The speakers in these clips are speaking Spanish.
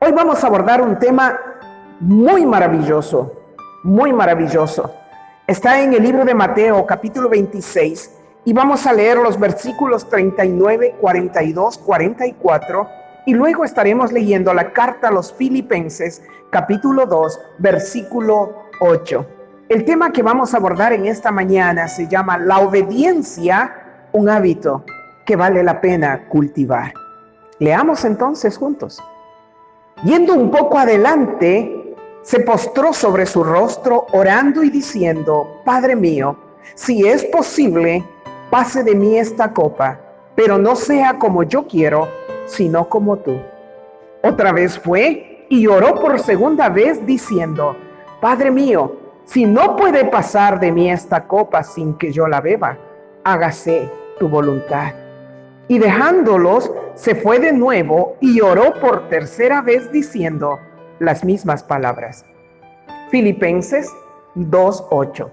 Hoy vamos a abordar un tema muy maravilloso, muy maravilloso. Está en el libro de Mateo, capítulo 26, y vamos a leer los versículos 39, 42, 44, y luego estaremos leyendo la carta a los Filipenses, capítulo 2, versículo 8. El tema que vamos a abordar en esta mañana se llama la obediencia, un hábito que vale la pena cultivar. Leamos entonces juntos. Yendo un poco adelante, se postró sobre su rostro, orando y diciendo: Padre mío, si es posible, pase de mí esta copa, pero no sea como yo quiero, sino como tú. Otra vez fue y oró por segunda vez, diciendo: Padre mío, si no puede pasar de mí esta copa sin que yo la beba, hágase tu voluntad. Y dejándolos, se fue de nuevo y oró por tercera vez diciendo las mismas palabras. Filipenses 2:8.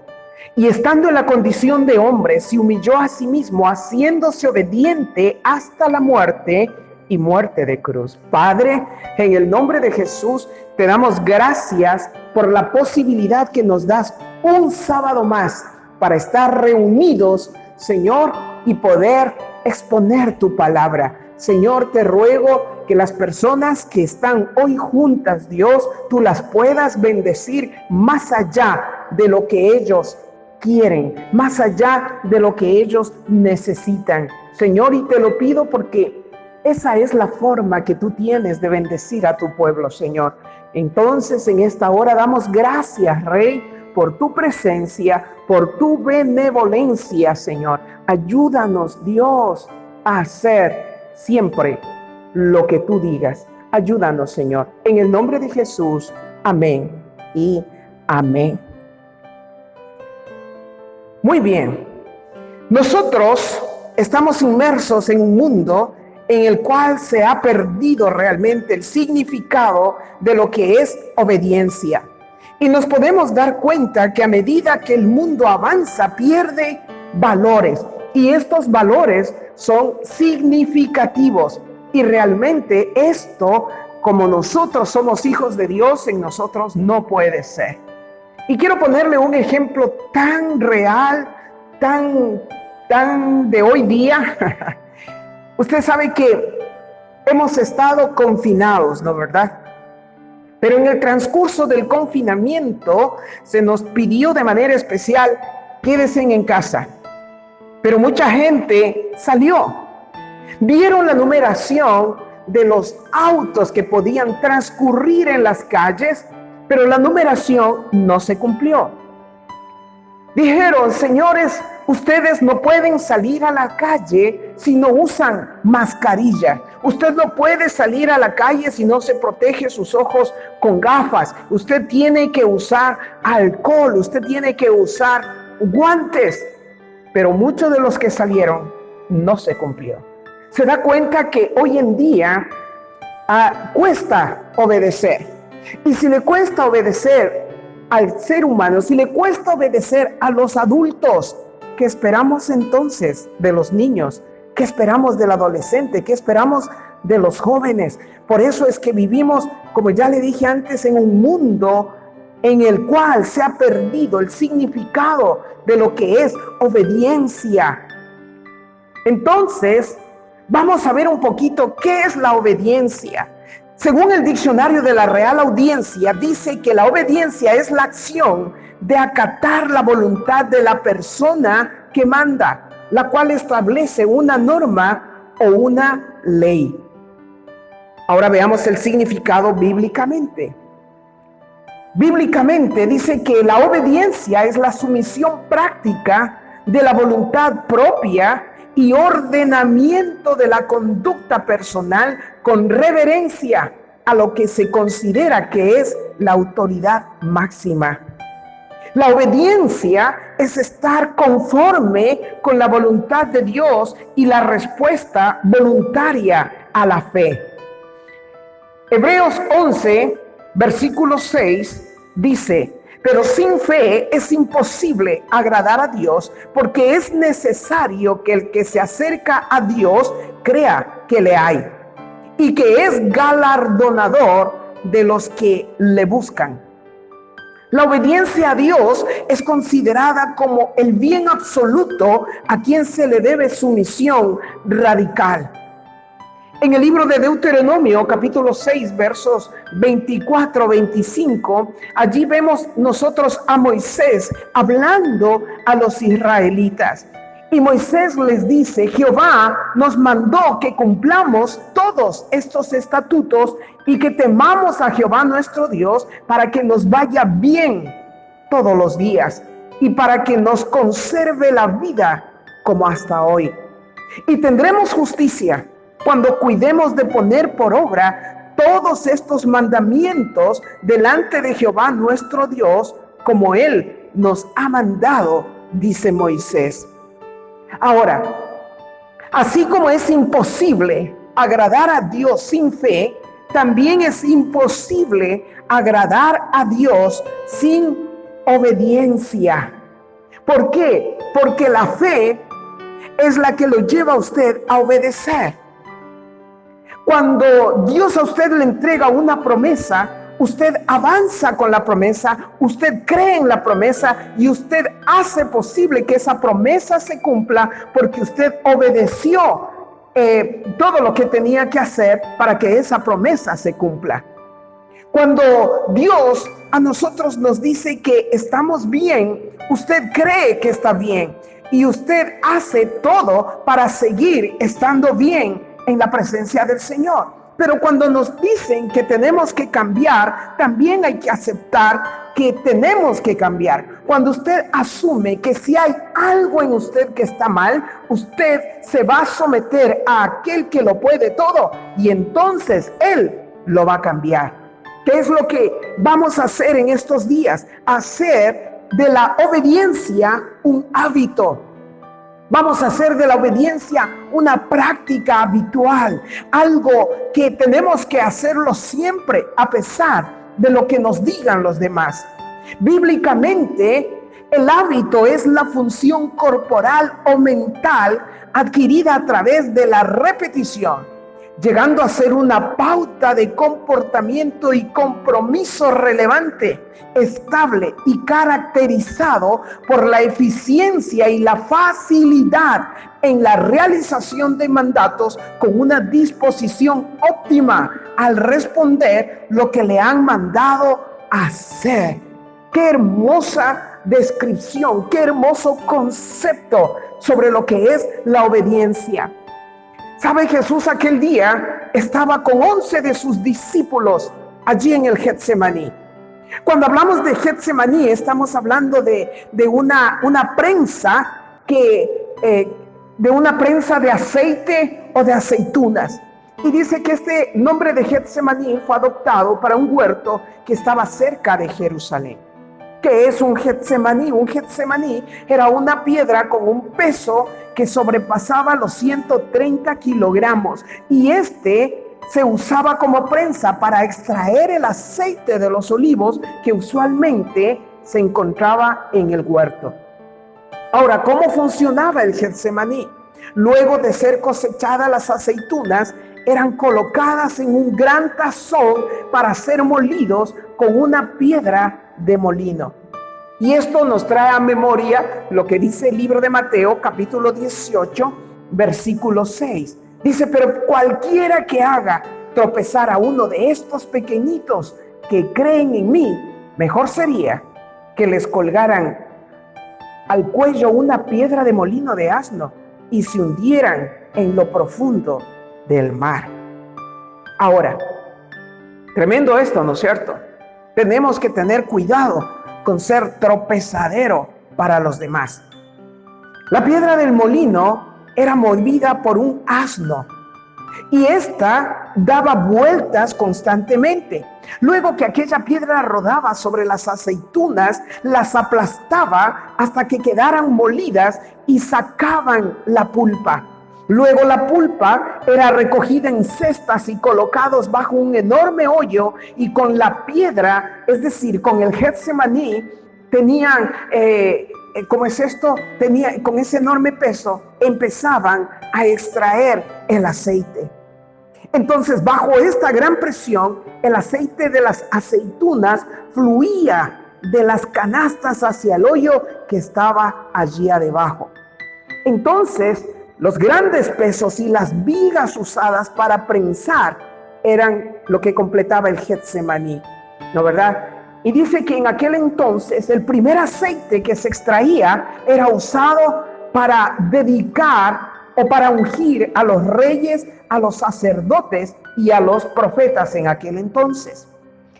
Y estando en la condición de hombre, se humilló a sí mismo, haciéndose obediente hasta la muerte y muerte de cruz. Padre, en el nombre de Jesús, te damos gracias por la posibilidad que nos das un sábado más para estar reunidos, Señor, y poder exponer tu palabra. Señor, te ruego que las personas que están hoy juntas, Dios, tú las puedas bendecir más allá de lo que ellos quieren, más allá de lo que ellos necesitan. Señor, y te lo pido porque esa es la forma que tú tienes de bendecir a tu pueblo, Señor. Entonces, en esta hora damos gracias, Rey, por tu presencia, por tu benevolencia, Señor. Ayúdanos, Dios, a hacer siempre lo que tú digas. Ayúdanos, Señor. En el nombre de Jesús. Amén y amén. Muy bien. Nosotros estamos inmersos en un mundo en el cual se ha perdido realmente el significado de lo que es obediencia. Y nos podemos dar cuenta que a medida que el mundo avanza, pierde valores. Y estos valores son significativos. Y realmente esto, como nosotros somos hijos de Dios, en nosotros no puede ser. Y quiero ponerle un ejemplo tan real, tan de hoy día. Usted sabe que hemos estado confinados, ¿no verdad? Pero en el transcurso del confinamiento se nos pidió de manera especial: quédense en casa. Pero mucha gente salió. Vieron la numeración de los autos que podían transcurrir en las calles, pero la numeración no se cumplió. Dijeron: señores, ustedes no pueden salir a la calle si no usan mascarilla. Usted no puede salir a la calle si no se protege sus ojos con gafas. Usted tiene que usar alcohol, usted tiene que usar guantes. Pero muchos de los que salieron no se cumplió. Se da cuenta que hoy en día cuesta obedecer. Y si le cuesta obedecer al ser humano, si le cuesta obedecer a los adultos, ¿qué esperamos entonces de los niños? ¿Qué esperamos del adolescente? ¿Qué esperamos de los jóvenes? Por eso es que vivimos, como ya le dije antes, en un mundo en el cual se ha perdido el significado de lo que es obediencia. Entonces, vamos a ver un poquito qué es la obediencia. Según el diccionario de la Real Audiencia, dice que la obediencia es la acción de acatar la voluntad de la persona que manda, la cual establece una norma o una ley. Ahora veamos el significado bíblicamente. Bíblicamente dice que la obediencia es la sumisión práctica de la voluntad propia y ordenamiento de la conducta personal con reverencia a lo que se considera que es la autoridad máxima. La obediencia es estar conforme con la voluntad de Dios y la respuesta voluntaria a la fe. Hebreos 11, versículo 6 dice: pero sin fe es imposible agradar a Dios, porque es necesario que el que se acerca a Dios crea que le hay y que es galardonador de los que le buscan. La obediencia a Dios es considerada como el bien absoluto a quien se le debe sumisión radical. En el libro de Deuteronomio, capítulo 6, versos 24-25, allí vemos nosotros a Moisés hablando a los israelitas. Y Moisés les dice: Jehová nos mandó que cumplamos todos estos estatutos y que temamos a Jehová nuestro Dios para que nos vaya bien todos los días y para que nos conserve la vida como hasta hoy. Y tendremos justicia cuando cuidemos de poner por obra todos estos mandamientos delante de Jehová nuestro Dios, como Él nos ha mandado, dice Moisés. Ahora, así como es imposible agradar a Dios sin fe, también es imposible agradar a Dios sin obediencia. ¿Por qué? Porque la fe es la que lo lleva a usted a obedecer. Cuando Dios a usted le entrega una promesa, usted avanza con la promesa, usted cree en la promesa y usted hace posible que esa promesa se cumpla porque usted obedeció todo lo que tenía que hacer para que esa promesa se cumpla. Cuando Dios a nosotros nos dice que estamos bien, usted cree que está bien y usted hace todo para seguir estando bien en la presencia del Señor. Pero cuando nos dicen que tenemos que cambiar, también hay que aceptar que tenemos que cambiar. Cuando usted asume que si hay algo en usted que está mal, usted se va a someter a aquel que lo puede todo y entonces Él lo va a cambiar. ¿Qué es lo que vamos a hacer en estos días? Hacer de la obediencia un hábito. Vamos a hacer de la obediencia una práctica habitual, algo que tenemos que hacerlo siempre a pesar de lo que nos digan los demás. Bíblicamente, el hábito es la función corporal o mental adquirida a través de la repetición, llegando a ser una pauta de comportamiento y compromiso relevante, estable y caracterizado por la eficiencia y la facilidad en la realización de mandatos con una disposición óptima al responder lo que le han mandado hacer. ¡Qué hermosa descripción! ¡Qué hermoso concepto sobre lo que es la obediencia! ¿Sabe? Jesús aquel día estaba con 11 de sus discípulos allí en el Getsemaní. Cuando hablamos de Getsemaní, estamos hablando de una prensa de una prensa de aceite o de aceitunas. Y dice que este nombre de Getsemaní fue adoptado para un huerto que estaba cerca de Jerusalén. ¿Qué es un Getsemaní? Un Getsemaní era una piedra con un peso que sobrepasaba los 130 kilogramos y se usaba como prensa para extraer el aceite de los olivos que usualmente se encontraba en el huerto. Ahora, ¿cómo funcionaba el Getsemaní? Luego de ser cosechadas las aceitunas, eran colocadas en un gran tazón para ser molidos con una piedra de molino. Y esto nos trae a memoria lo que dice el libro de Mateo, capítulo 18, versículo 6. Dice: pero cualquiera que haga tropezar a uno de estos pequeñitos que creen en mí, mejor sería que les colgaran al cuello una piedra de molino de asno y se hundieran en lo profundo del mar. Ahora, tremendo esto, ¿no es cierto? Tenemos que tener cuidado con ser tropezadero para los demás. La piedra del molino era movida por un asno y esta daba vueltas constantemente. Luego que aquella piedra rodaba sobre las aceitunas, las aplastaba hasta que quedaran molidas y sacaban la pulpa. Luego la pulpa era recogida en cestas y colocados bajo un enorme hoyo, y con la piedra, es decir, con el Getsemaní, tenían, con ese enorme peso, empezaban a extraer el aceite. Entonces, bajo esta gran presión, el aceite de las aceitunas fluía de las canastas hacia el hoyo que estaba allí abajo. Entonces, los grandes pesos y las vigas usadas para prensar eran lo que completaba el Getsemaní, ¿no verdad? Y dice que en aquel entonces el primer aceite que se extraía era usado para dedicar o para ungir a los reyes, a los sacerdotes y a los profetas en aquel entonces.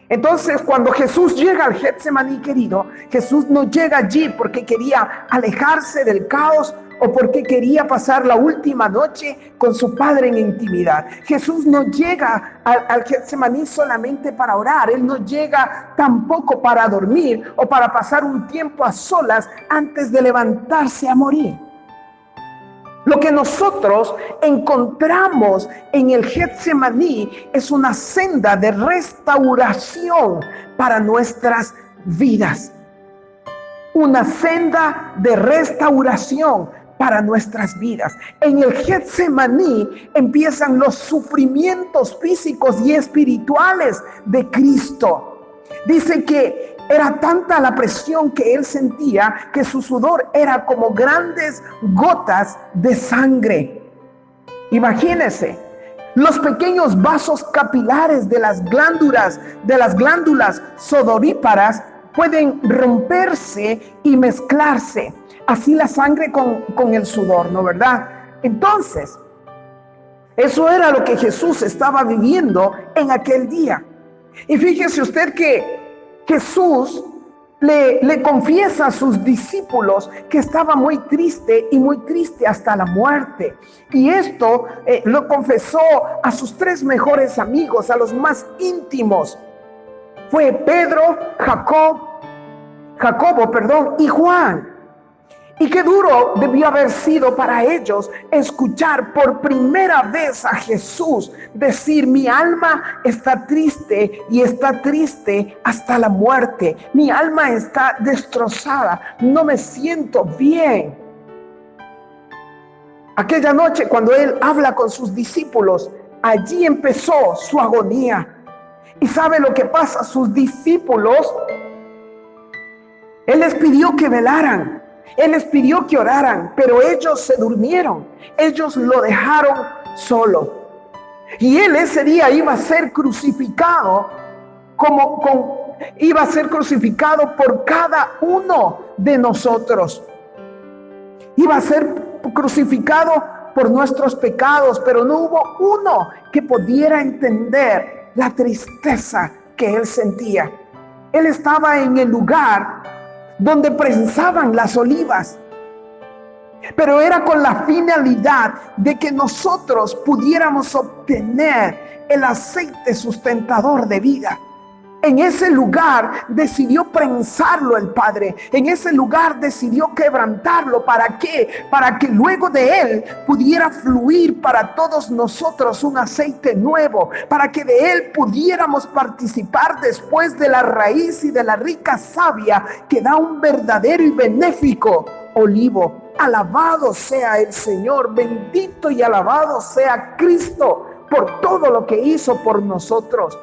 Entonces, cuando Jesús llega al Getsemaní, querido, Jesús no llega allí porque quería alejarse del caos o porque quería pasar la última noche con su Padre en intimidad. Jesús no llega al Getsemaní solamente para orar. Él no llega tampoco para dormir o para pasar un tiempo a solas antes de levantarse a morir. Lo que nosotros encontramos en el Getsemaní es una senda de restauración para nuestras vidas. Una senda de restauración para nuestras vidas. En el Getsemaní empiezan los sufrimientos físicos y espirituales de Cristo. Dice que era tanta la presión que él sentía que su sudor era como grandes gotas de sangre. Imagínense, los pequeños vasos capilares de las glándulas sudoríparas pueden romperse y mezclarse. Así la sangre con el sudor, ¿no verdad? Entonces, eso era lo que Jesús estaba viviendo en aquel día. Y fíjese usted que Jesús le confiesa a sus discípulos que estaba muy triste y muy triste hasta la muerte. Y esto lo confesó a sus 3 mejores amigos, a los más íntimos. Fue Pedro, Jacobo y Juan. Y qué duro debió haber sido para ellos escuchar por primera vez a Jesús decir: mi alma está triste y está triste hasta la muerte. Mi alma está destrozada, no me siento bien. Aquella noche cuando él habla con sus discípulos, allí empezó su agonía. ¿Y sabe lo que pasa? Sus discípulos, él les pidió que velaran. Él les pidió que oraran, pero ellos se durmieron. Ellos lo dejaron solo. Y él ese día iba a ser crucificado iba a ser crucificado por cada uno de nosotros. Iba a ser crucificado por nuestros pecados, pero no hubo uno que pudiera entender la tristeza que él sentía. Él estaba en el lugar donde prensaban las olivas, pero era con la finalidad de que nosotros pudiéramos obtener el aceite sustentador de vida. En ese lugar decidió prensarlo el Padre. En ese lugar decidió quebrantarlo. ¿Para qué? Para que luego de él pudiera fluir para todos nosotros un aceite nuevo. Para que de él pudiéramos participar después de la raíz y de la rica savia que da un verdadero y benéfico olivo. Alabado sea el Señor. Bendito y alabado sea Cristo por todo lo que hizo por nosotros.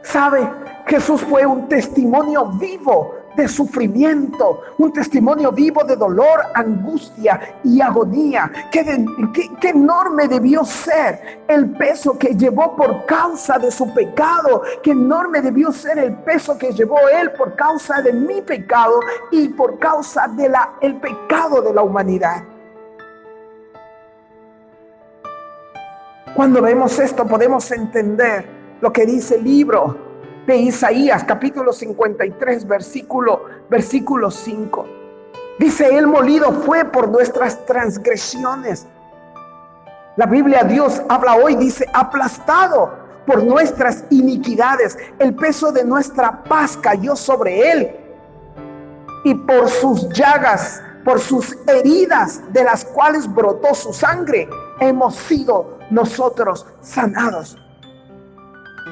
¿Sabe? Jesús fue un testimonio vivo de sufrimiento, un testimonio vivo de dolor, angustia y agonía. Qué enorme debió ser el peso que llevó por causa de su pecado. Qué enorme debió ser el peso que llevó él por causa de mi pecado y por causa del pecado de la humanidad. Cuando vemos esto podemos entender lo que dice el libro de Isaías, capítulo 53, versículo 5. Dice: él molido fue por nuestras transgresiones. La Biblia, Dios habla hoy, dice: aplastado por nuestras iniquidades. El peso de nuestra paz cayó sobre él. Y por sus llagas, por sus heridas de las cuales brotó su sangre, hemos sido nosotros sanados.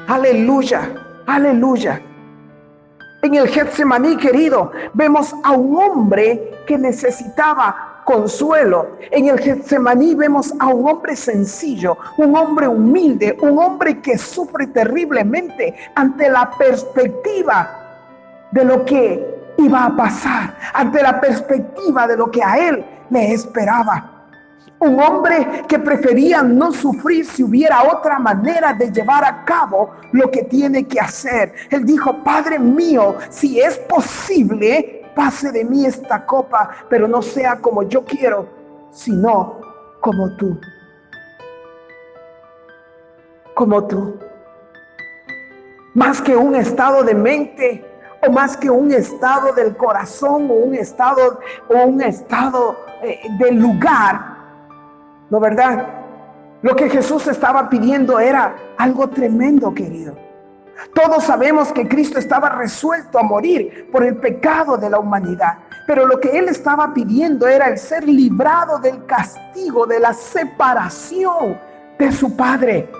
Aleluya, aleluya. En el Getsemaní, querido, vemos a un hombre que necesitaba consuelo. En el Getsemaní vemos a un hombre sencillo, un hombre humilde, un hombre que sufre terriblemente ante la perspectiva de lo que iba a pasar, ante la perspectiva de lo que a él le esperaba. Un hombre que prefería no sufrir si hubiera otra manera de llevar a cabo lo que tiene que hacer. Él dijo: Padre mío, si es posible, pase de mí esta copa, pero no sea como yo quiero, sino como tú. Como tú. Más que un estado de mente, o más que un estado del corazón, o un estado del lugar, ¿no verdad? Lo que Jesús estaba pidiendo era algo tremendo, querido. Todos sabemos que Cristo estaba resuelto a morir por el pecado de la humanidad, pero lo que Él estaba pidiendo era el ser librado del castigo, de la separación de su Padre.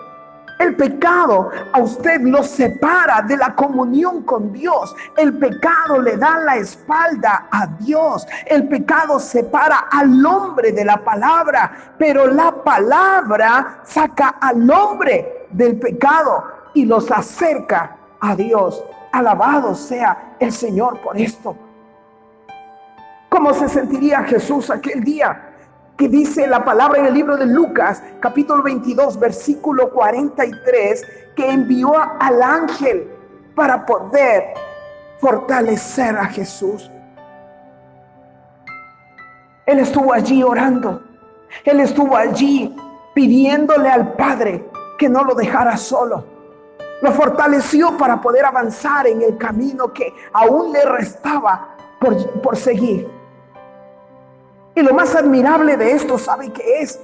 El pecado a usted lo separa de la comunión con Dios. El pecado le da la espalda a Dios. El pecado separa al hombre de la palabra, pero la palabra saca al hombre del pecado y los acerca a Dios. Alabado sea el Señor por esto. ¿Cómo se sentiría Jesús aquel día? Que dice la palabra en el libro de Lucas, capítulo 22, versículo 43, que envió al ángel para poder fortalecer a Jesús. Él estuvo allí orando. Él estuvo allí pidiéndole al Padre que no lo dejara solo. Lo fortaleció para poder avanzar en el camino que aún le restaba por seguir. Y lo más admirable de esto, ¿sabe qué es?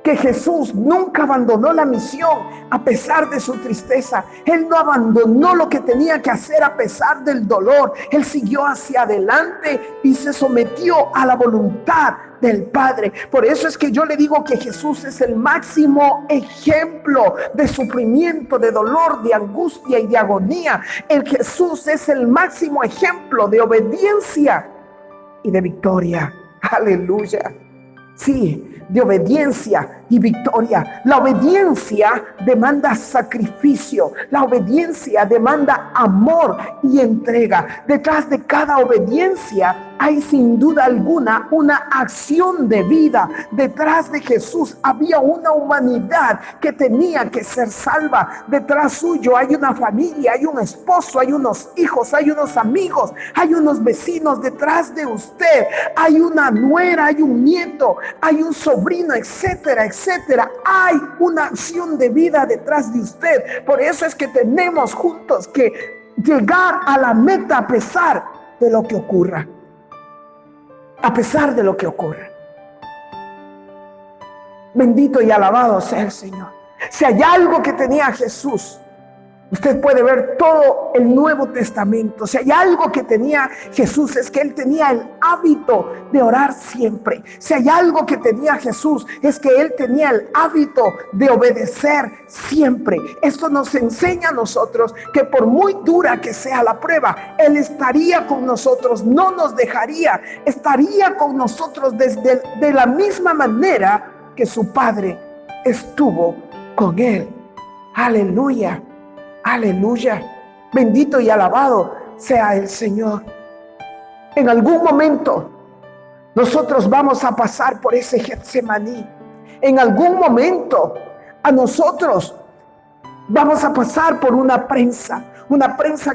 Que Jesús nunca abandonó la misión a pesar de su tristeza. Él no abandonó lo que tenía que hacer a pesar del dolor. Él siguió hacia adelante y se sometió a la voluntad del Padre. Por eso es que yo le digo que Jesús es el máximo ejemplo de sufrimiento, de dolor, de angustia y de agonía. El Jesús es el máximo ejemplo de obediencia y de victoria. Aleluya. Sí, de obediencia y victoria. La obediencia demanda sacrificio. La obediencia demanda amor y entrega. Detrás de cada obediencia hay sin duda alguna una acción de vida. Detrás de Jesús había una humanidad que tenía que ser salva. Detrás suyo hay una familia, hay un esposo, hay unos hijos, hay unos amigos, hay unos vecinos. Detrás de usted hay una nuera, hay un nieto, hay un sobrino, etcétera, etcétera. Hay una acción de vida detrás de usted. Por eso es que tenemos juntos que llegar a la meta a pesar de lo que ocurra. A pesar de lo que ocurra. Bendito y alabado sea el Señor. Si hay algo que tenía Jesús, usted puede ver todo el Nuevo Testamento. Si hay algo que tenía Jesús, es que Él tenía el hábito de orar siempre. Si hay algo que tenía Jesús, es que Él tenía el hábito de obedecer siempre. Esto nos enseña a nosotros que por muy dura que sea la prueba, Él estaría con nosotros, no nos dejaría, estaría con nosotros de la misma manera que su Padre estuvo con Él. Aleluya. Aleluya. Bendito y alabado sea el Señor. En algún momento nosotros vamos a pasar por ese Getsemaní. En algún momento a nosotros vamos a pasar por una prensa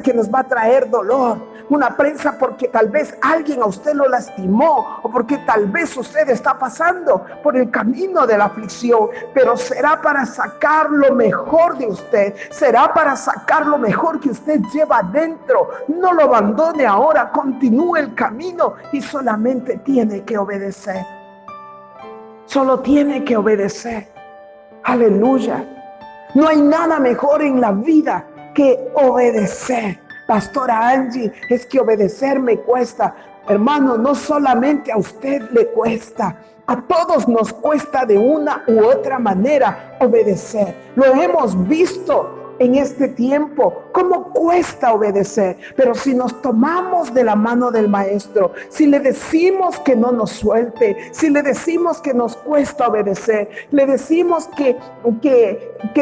que nos va a traer dolor, una prensa porque tal vez alguien a usted lo lastimó o porque tal vez usted está pasando por el camino de la aflicción, pero será para sacar lo mejor de usted, será para sacar lo mejor que usted lleva dentro. No lo abandone ahora, continúe el camino y solamente tiene que obedecer. Solo tiene que obedecer. Aleluya. No hay nada mejor en la vida que obedecer. Pastora Angie, es que obedecer me cuesta. Hermano, no solamente a usted le cuesta, a todos nos cuesta de una u otra manera obedecer. Lo hemos visto en este tiempo, cómo cuesta obedecer. Pero si nos tomamos de la mano del Maestro, si le decimos que no nos suelte, si le decimos que nos cuesta obedecer, le decimos que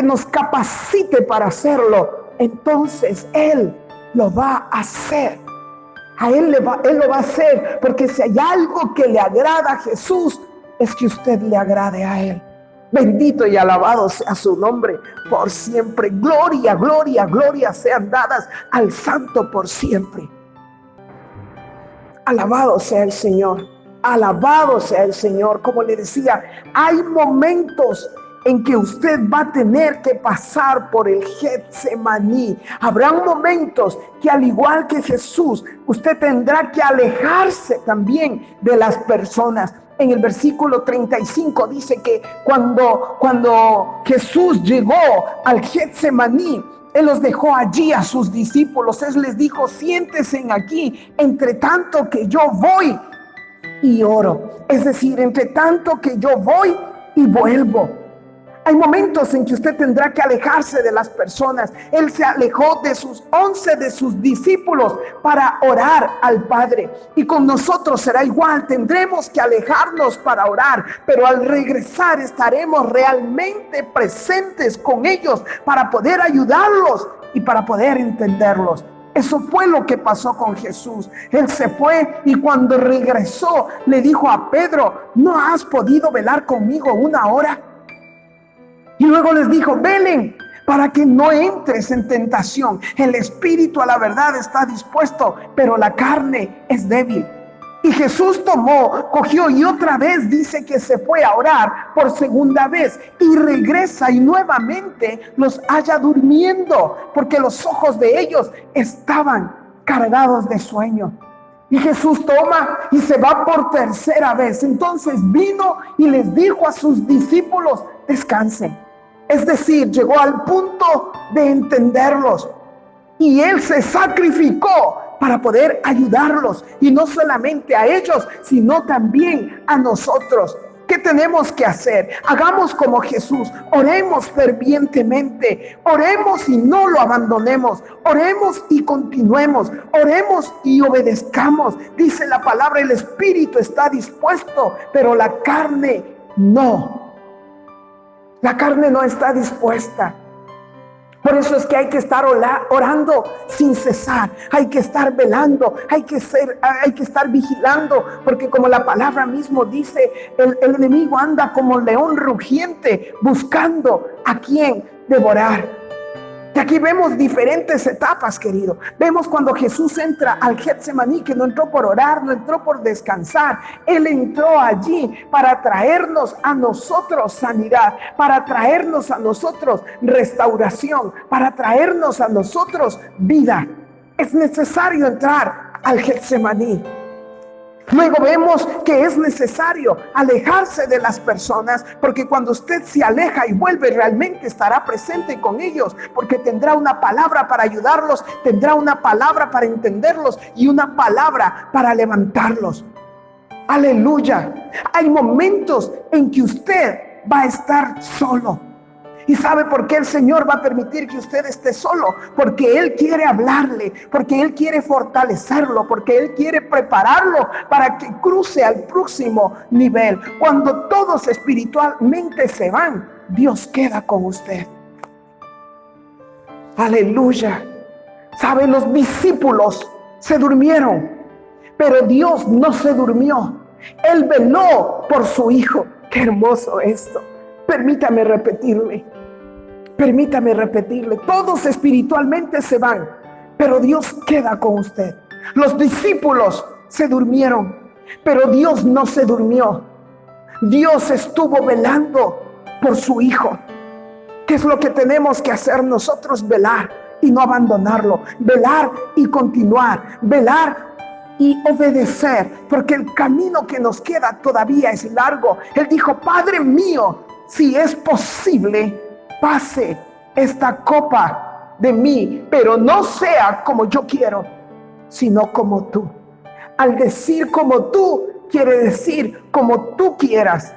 nos capacite para hacerlo, entonces Él lo va a hacer. Él lo va a hacer, porque si hay algo que le agrada a Jesús, es que usted le agrade a Él. Bendito y alabado sea su nombre por siempre. Gloria, gloria, gloria sean dadas al Santo por siempre. Alabado sea el Señor. Alabado sea el Señor. Como le decía, hay momentos en que usted va a tener que pasar por el Getsemaní. Habrán momentos que, al igual que Jesús, usted tendrá que alejarse también de las personas. En el versículo 35 dice que cuando Jesús llegó al Getsemaní, Él los dejó allí a sus discípulos. Él les dijo: siéntense aquí, entre tanto que yo voy y oro. Es decir, entre tanto que yo voy y vuelvo. Hay momentos en que usted tendrá que alejarse de las personas. Él se alejó de sus 11 de sus discípulos para orar al Padre. Y con nosotros será igual. Tendremos que alejarnos para orar, pero al regresar estaremos realmente presentes con ellos para poder ayudarlos y para poder entenderlos. Eso fue lo que pasó con Jesús. Él se fue y cuando regresó le dijo a Pedro: ¿no has podido velar conmigo una hora? Y luego les dijo: velen para que no entres en tentación. El espíritu a la verdad está dispuesto, pero la carne es débil. Y Jesús cogió y otra vez dice que se fue a orar por segunda vez y regresa y nuevamente los halla durmiendo, porque los ojos de ellos estaban cargados de sueño. Y Jesús toma y se va por tercera vez. Entonces vino y les dijo a sus discípulos: descansen. Es decir, llegó al punto de entenderlos. Y Él se sacrificó para poder ayudarlos. Y no solamente a ellos, sino también a nosotros. ¿Qué tenemos que hacer? Hagamos como Jesús. Oremos fervientemente. Oremos y no lo abandonemos. Oremos y continuemos. Oremos y obedezcamos. Dice la palabra: el espíritu está dispuesto, pero la carne no. La carne no está dispuesta. Por eso es que hay que estar orando sin cesar. Hay que estar velando. Hay que estar vigilando. Porque como la palabra mismo dice, el enemigo anda como león rugiente buscando a quien devorar. Y aquí vemos diferentes etapas, querido. Vemos cuando Jesús entra al Getsemaní, que no entró por orar, no entró por descansar. Él entró allí para traernos a nosotros sanidad, para traernos a nosotros restauración, para traernos a nosotros vida. Es necesario entrar al Getsemaní. Luego vemos que es necesario alejarse de las personas, porque cuando usted se aleja y vuelve, realmente estará presente con ellos, porque tendrá una palabra para ayudarlos, tendrá una palabra para entenderlos y una palabra para levantarlos. Aleluya. Hay momentos en que usted va a estar solo. ¿Y sabe por qué el Señor va a permitir que usted esté solo? Porque Él quiere hablarle, porque Él quiere fortalecerlo, porque Él quiere prepararlo para que cruce al próximo nivel. Cuando todos espiritualmente se van, Dios queda con usted. Aleluya. ¿Sabe? Los discípulos se durmieron, pero Dios no se durmió. Él veló por su Hijo. Qué hermoso esto. Permítame repetirle. Todos espiritualmente se van, pero Dios queda con usted. Los discípulos se durmieron, pero Dios no se durmió. Dios estuvo velando por su Hijo. ¿Qué es lo que tenemos que hacer nosotros? Velar y no abandonarlo. Velar y continuar. Velar y obedecer, porque el camino que nos queda todavía es largo. Él dijo: Padre mío, si es posible, pase esta copa de mí, pero no sea como yo quiero, sino como tú. Al decir como tú, quiere decir como tú quieras.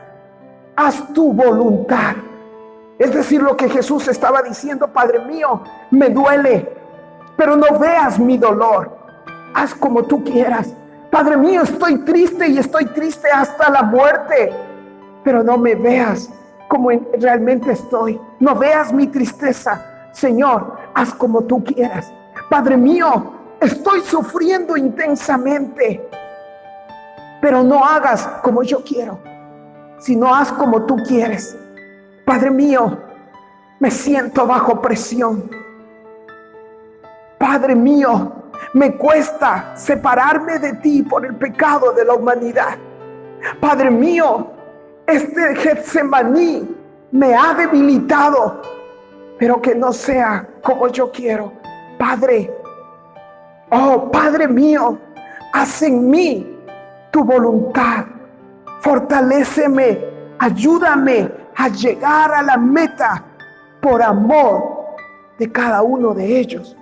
Haz tu voluntad. Es decir, lo que Jesús estaba diciendo: Padre mío, me duele, pero no veas mi dolor. Haz como tú quieras. Padre mío, estoy triste y estoy triste hasta la muerte, pero no me veas como realmente estoy. No veas mi tristeza. Señor, haz como tú quieras. Padre mío, estoy sufriendo intensamente, pero no hagas como yo quiero, sino haz como tú quieres. Padre mío, me siento bajo presión. Padre mío, me cuesta separarme de ti por el pecado de la humanidad. Padre mío, este Getsemaní me ha debilitado, pero que no sea como yo quiero. Padre, oh Padre mío, haz en mí tu voluntad. Fortaléceme, ayúdame a llegar a la meta por amor de cada uno de ellos.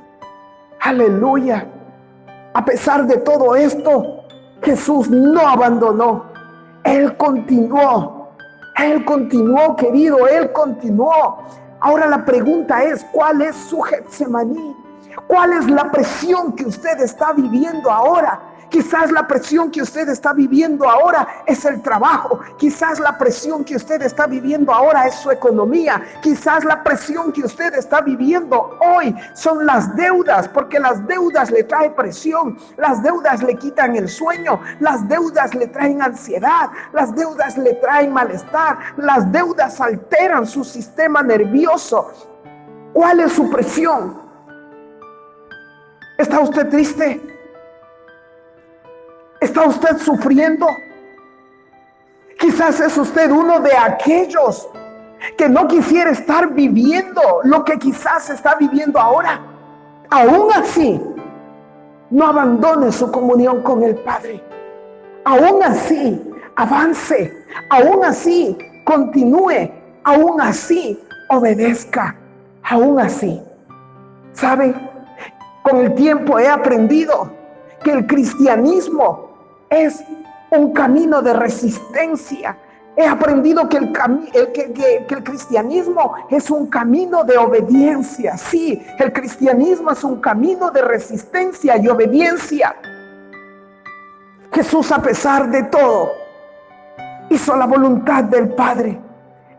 Aleluya. A pesar de todo esto, Jesús no abandonó. Él continuó, querido, Él continuó. Ahora la pregunta es: ¿cuál es su Getsemaní? ¿Cuál es la presión que usted está viviendo ahora? Quizás la presión que usted está viviendo ahora es el trabajo. Quizás la presión que usted está viviendo ahora es su economía. Quizás la presión que usted está viviendo hoy son las deudas, porque las deudas le traen presión. Las deudas le quitan el sueño. Las deudas le traen ansiedad. Las deudas le traen malestar. Las deudas alteran su sistema nervioso. ¿Cuál es su presión? ¿Está usted triste? ¿Está usted sufriendo? Quizás es usted uno de aquellos que no quisiera estar viviendo lo que quizás está viviendo ahora. Aún así, no abandone su comunión con el Padre. Aún así, avance. Aún así, continúe. Aún así, obedezca. Aún así. ¿Sabe? Con el tiempo he aprendido que el cristianismo es un camino de resistencia. He aprendido que el cristianismo es un camino de obediencia. Sí, el cristianismo es un camino de resistencia y obediencia. Jesús, a pesar de todo, hizo la voluntad del Padre.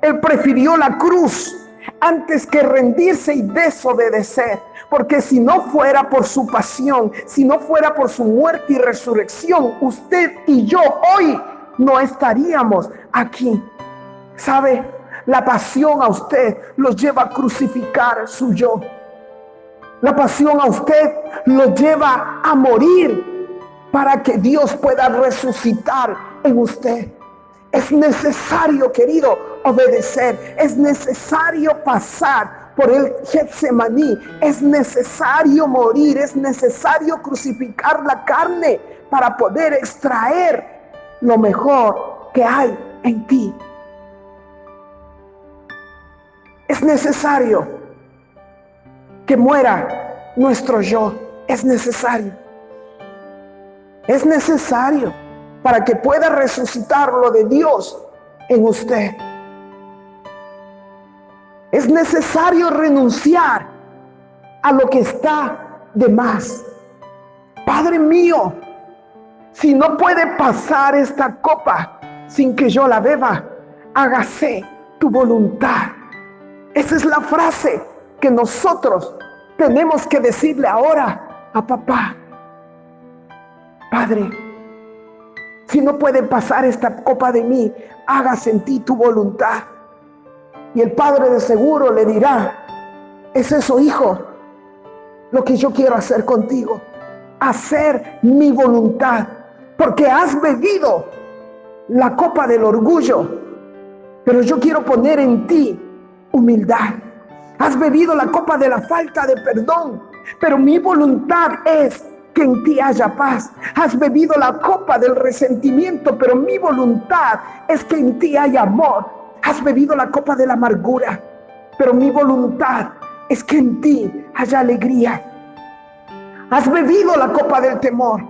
Él prefirió la cruz antes que rendirse y desobedecer. Porque si no fuera por su pasión, si no fuera por su muerte y resurrección, usted y yo hoy no estaríamos aquí. ¿Sabe? La pasión a usted los lleva a crucificar su yo. La pasión a usted lo lleva a morir para que Dios pueda resucitar en usted. Es necesario, querido, obedecer. Es necesario pasar por el Getsemaní. Es necesario morir. Es necesario crucificar la carne para poder extraer lo mejor que hay en ti. Es necesario que muera nuestro yo. Es necesario. Es necesario para que pueda resucitar lo de Dios en usted. Es necesario renunciar a lo que está de más. Padre mío, si no puede pasar esta copa sin que yo la beba, hágase tu voluntad. Esa es la frase que nosotros tenemos que decirle ahora a papá. Padre, si no puede pasar esta copa de mí, hágase en ti tu voluntad. Y el Padre de seguro le dirá: es eso, hijo, lo que yo quiero hacer contigo. Hacer mi voluntad. Porque has bebido la copa del orgullo, pero yo quiero poner en ti humildad. Has bebido la copa de la falta de perdón, pero mi voluntad es que en ti haya paz. Has bebido la copa del resentimiento, pero mi voluntad es que en ti haya amor. Has bebido la copa de la amargura, pero mi voluntad es que en ti haya alegría. Has bebido la copa del temor,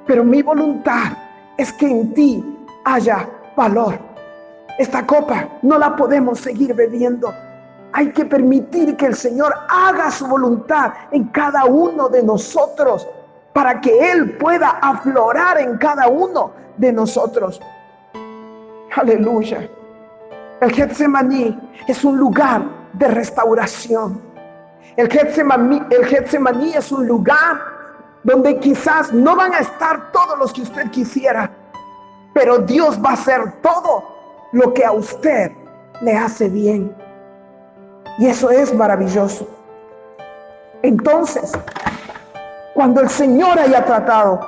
pero mi voluntad es que en ti haya valor. Esta copa no la podemos seguir bebiendo. Hay que permitir que el Señor haga su voluntad en cada uno de nosotros para que Él pueda aflorar en cada uno de nosotros. Aleluya. El Getsemaní es un lugar de restauración. El Getsemaní es un lugar donde quizás no van a estar todos los que usted quisiera, pero Dios va a hacer todo lo que a usted le hace bien. Y eso es maravilloso. Entonces, cuando el Señor haya tratado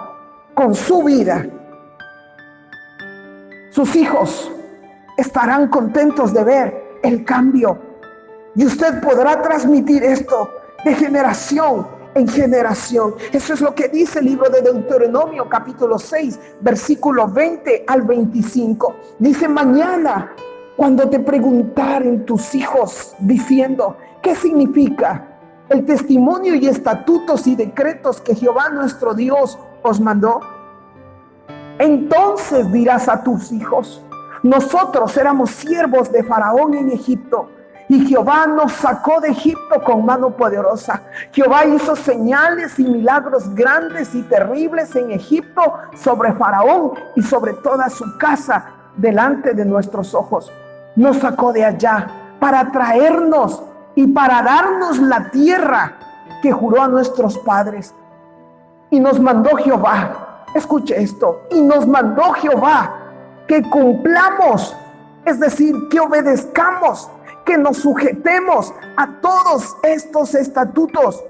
con su vida, sus hijos estarán contentos de ver el cambio. Y usted podrá transmitir esto de generación en generación. Eso es lo que dice el libro de Deuteronomio, capítulo 6, versículos 20 al 25. Dice: mañana, cuando te preguntaren tus hijos diciendo: ¿qué significa el testimonio y estatutos y decretos que Jehová nuestro Dios os mandó? Entonces dirás a tus hijos: nosotros éramos siervos de Faraón en Egipto, y Jehová nos sacó de Egipto con mano poderosa. Jehová hizo señales y milagros grandes y terribles en Egipto sobre Faraón y sobre toda su casa delante de nuestros ojos. Nos sacó de allá para traernos y para darnos la tierra que juró a nuestros padres. Y nos mandó Jehová, escuche esto, y nos mandó Jehová que cumplamos, es decir, que obedezcamos, que nos sujetemos a todos estos estatutos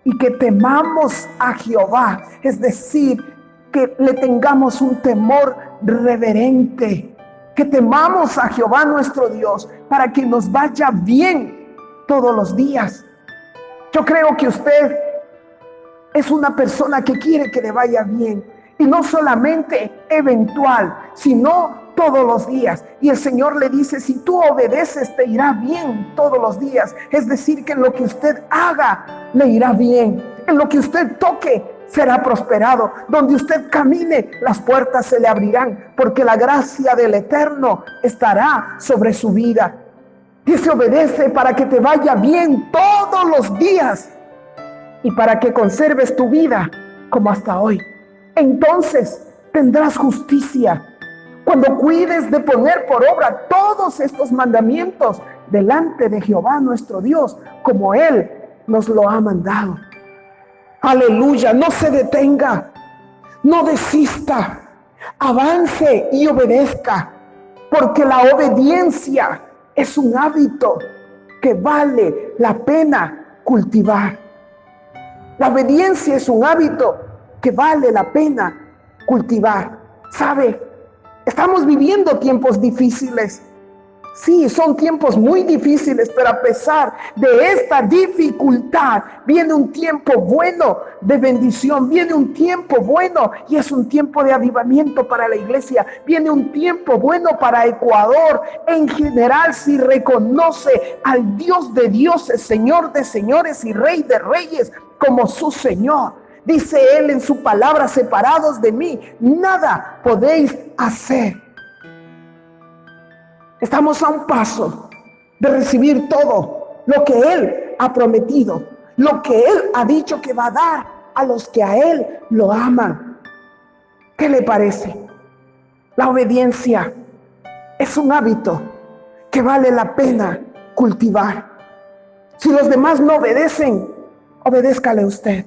y que temamos a Jehová, es decir, que le tengamos un temor reverente, que temamos a Jehová nuestro Dios para que nos vaya bien todos los días. Yo creo que usted es una persona que quiere que le vaya bien, y no solamente eventual, sino todos los días. Y el Señor le dice: si tú obedeces, te irá bien todos los días. Es decir, que en lo que usted haga, le irá bien. En lo que usted toque, será prosperado. Donde usted camine, las puertas se le abrirán, porque la gracia del Eterno estará sobre su vida. Dice: obedece para que te vaya bien todos los días y para que conserves tu vida como hasta hoy. Entonces tendrás justicia cuando cuides de poner por obra todos estos mandamientos delante de Jehová nuestro Dios, como Él nos lo ha mandado. Aleluya. No se detenga, no desista, avance y obedezca, porque la obediencia es un hábito que vale la pena cultivar. La obediencia es un hábito que vale la pena cultivar. ¿Sabe? Estamos viviendo tiempos difíciles. Sí, son tiempos muy difíciles, pero a pesar de esta dificultad, viene un tiempo bueno de bendición, viene un tiempo bueno, y es un tiempo de avivamiento para la iglesia, viene un tiempo bueno para Ecuador en general, si reconoce al Dios de dioses, Señor de señores y Rey de reyes como su Señor. Dice Él en su palabra: separados de mí, nada podéis hacer. Estamos a un paso de recibir todo lo que Él ha prometido, lo que Él ha dicho que va a dar a los que a Él lo aman. ¿Qué le parece? La obediencia es un hábito que vale la pena cultivar. Si los demás no obedecen, obedézcale usted.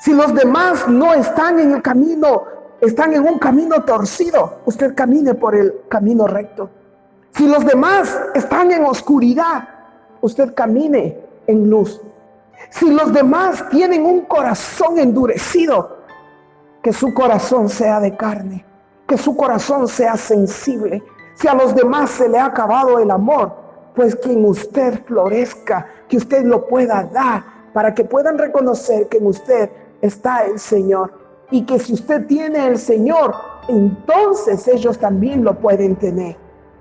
Si los demás no están en el camino, están en un camino torcido, usted camine por el camino recto. Si los demás están en oscuridad, usted camine en luz. Si los demás tienen un corazón endurecido, que su corazón sea de carne, que su corazón sea sensible. Si a los demás se le ha acabado el amor, pues que en usted florezca, que usted lo pueda dar, para que puedan reconocer que en usted está el Señor, y que si usted tiene el Señor, entonces ellos también lo pueden tener.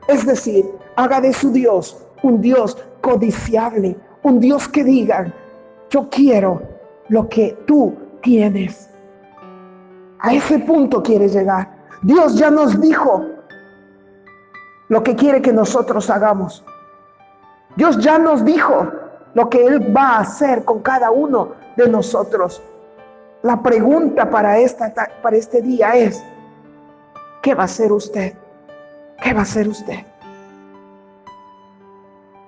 Es decir, haga de su Dios un Dios codiciable, un Dios que diga: yo quiero lo que tú tienes. A ese punto quiere llegar. Dios ya nos dijo lo que quiere que nosotros hagamos. Dios ya nos dijo lo que Él va a hacer con cada uno de nosotros. La pregunta para este día es, ¿qué va a hacer usted? ¿Qué va a hacer usted?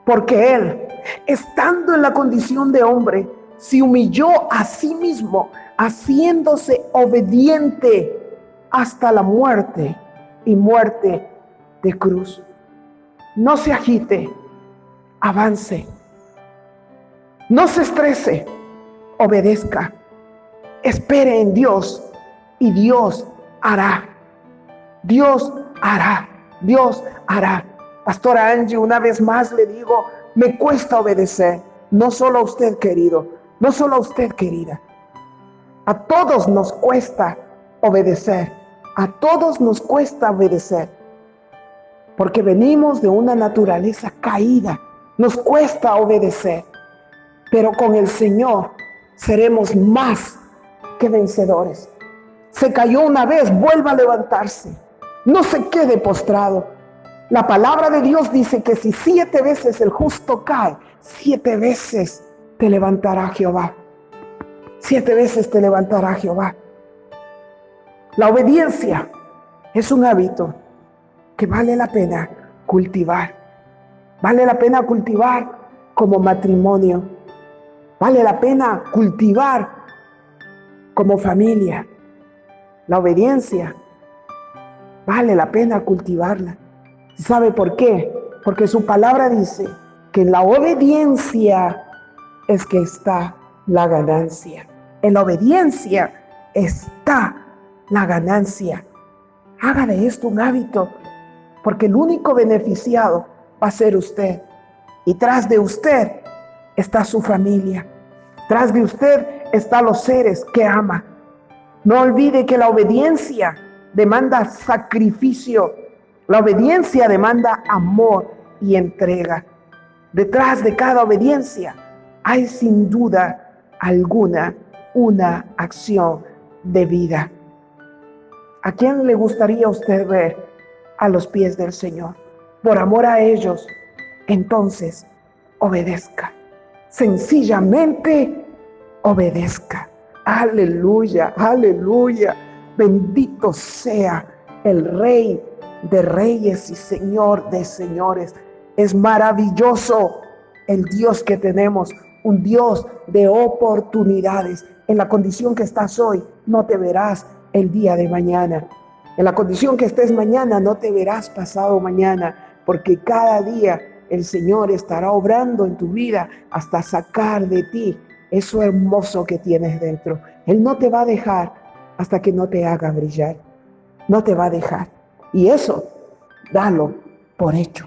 Porque Él, estando en la condición de hombre, se humilló a sí mismo, haciéndose obediente hasta la muerte y muerte de cruz. No se agite, avance. No se estrese, obedezca. Espere en Dios y Dios hará. Dios hará. Dios hará. Pastora Angie, una vez más le digo, me cuesta obedecer. No solo a usted, querido, no solo a usted, querida. A todos nos cuesta obedecer. A todos nos cuesta obedecer. Porque venimos de una naturaleza caída. Nos cuesta obedecer. Pero con el Señor seremos más que vencedores. Se cayó una vez, vuelva a levantarse. No se quede postrado. La palabra de Dios dice que si 7 veces el justo cae, 7 veces te levantará Jehová. 7 veces te levantará Jehová. La obediencia es un hábito que vale la pena cultivar. Vale la pena cultivar como matrimonio. Vale la pena cultivar como familia. La obediencia vale la pena cultivarla. ¿Sabe por qué? Porque su palabra dice que en la obediencia es que está la ganancia. En la obediencia está la ganancia. Haga de esto un hábito, porque el único beneficiado va a ser usted. Y tras de usted está su familia. Tras de usted están los seres que ama. No olvide que la obediencia demanda sacrificio. La obediencia demanda amor y entrega. Detrás de cada obediencia hay sin duda alguna una acción de vida. ¿A quién le gustaría usted ver a los pies del Señor? Por amor a ellos, entonces obedezca. Sencillamente obedezca. Aleluya, aleluya. Bendito sea el Rey de Reyes y Señor de Señores. Es maravilloso el Dios que tenemos, un Dios de oportunidades. En la condición que estás hoy, no te verás el día de mañana. En la condición que estés mañana, no te verás pasado mañana, porque cada día el Señor estará obrando en tu vida hasta sacar de ti eso hermoso que tienes dentro. Él no te va a dejar hasta que no te haga brillar. No te va a dejar. Y eso, dalo por hecho.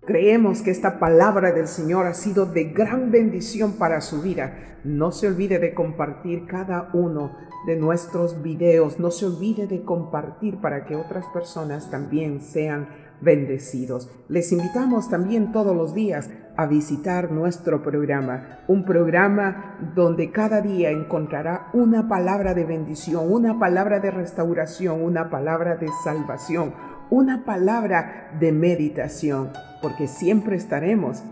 Creemos que esta palabra del Señor ha sido de gran bendición para su vida. No se olvide de compartir cada uno de nuestros videos. No se olvide de compartir para que otras personas también sean bendecidos. Les invitamos también todos los días a visitar nuestro programa. Un programa donde cada día encontrará una palabra de bendición, una palabra de restauración, una palabra de salvación, una palabra de meditación, porque siempre estaremos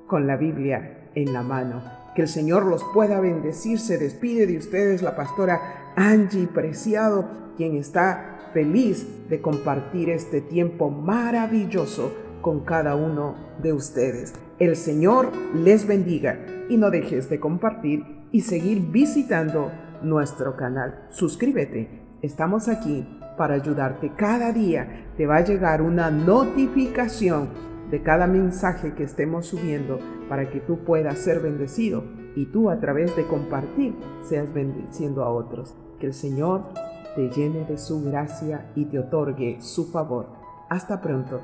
con la Biblia en la mano. Que el Señor los pueda bendecir. Se despide de ustedes la pastora Angie Preciado, quien está feliz de compartir este tiempo maravilloso con cada uno de ustedes. El Señor les bendiga y no dejes de compartir y seguir visitando nuestro canal. Suscríbete. Estamos aquí para ayudarte. Cada día te va a llegar una notificación de cada mensaje que estemos subiendo para que tú puedas ser bendecido y tú a través de compartir seas bendiciendo a otros. Que el Señor te llene de su gracia y te otorgue su favor. Hasta pronto.